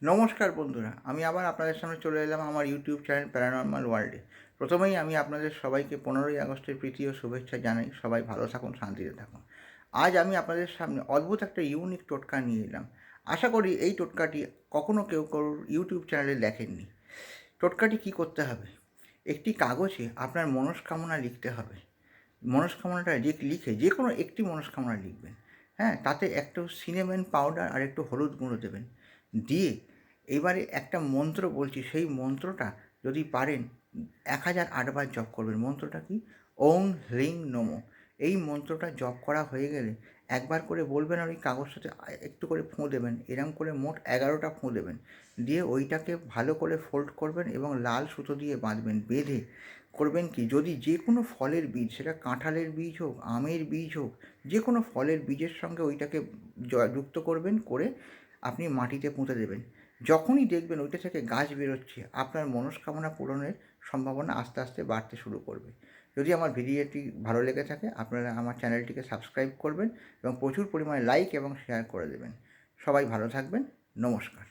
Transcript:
নমস্কার বন্ধুরা, আমি আবার আপনাদের সামনে চলে এলাম আমার ইউটিউব চ্যানেল প্যারানর্মাল ওয়ার্ল্ডে। প্রথমেই আমি আপনাদের সবাইকে 15ই আগস্টের প্রীতি ও শুভেচ্ছা জানাই। সবাই ভালো থাকুন, শান্তিতে থাকুন। আজ আমি আপনাদের সামনে অদ্ভুত একটা ইউনিক টোটকা নিয়ে এলাম। আশা করি এই টোটকাটি কখনও কেউ কারোর ইউটিউব চ্যানেলে দেখেননি। টোটকাটি কী করতে হবে? একটি কাগজে আপনার মনস্কামনা লিখতে হবে। মনস্কামনাটা লিখে যে কোনো একটি মনস্কামনা লিখবেন। হ্যাঁ, তাতে একটু সিনামন পাউডার আর একটু হলুদ গুঁড়ো দেবেন। দিয়ে এবারে একটা মন্ত্র বলছি, সেই মন্ত্রটা যদি পারেন 1008 বার জপ করবেন। মন্ত্রটা কি? ওং হ্রিং নমঃ। এই মন্ত্রটা জপ করা হয়ে গেলে একবার করে বলবেন আর ওই কাগজটাতে একটু করে ফোঁ দেবেন। এরকম করে মোট 11টা ফোঁ দেবেন। দিয়ে ওইটাকে ভালো করে ফোল্ড করবেন এবং লাল সুতো দিয়ে বাঁধবেন। বেঁধে করবেন কি, যদি যে কোনো ফলের বীজ, সেটা কাঁঠালের বীজ হোক, আমের বীজ হোক, যে কোনো ফলের বীজের সঙ্গে ওইটাকে যুক্ত করবেন, করে আপনি মাটিতে পুঁতে দেবেন। যখনই দেখবেন ওইটা থেকে গাছ বেরোচ্ছে, আপনার মনস্কামনা পূরণের সম্ভাবনা আস্তে আস্তে বাড়তে শুরু করবে। যদি আমার ভিডিওটি ভালো লেগে থাকে, আপনারা আমার চ্যানেলটিকে সাবস্ক্রাইব করবেন এবং প্রচুর পরিমাণে লাইক এবং শেয়ার করে দেবেন। সবাই ভালো থাকবেন। নমস্কার।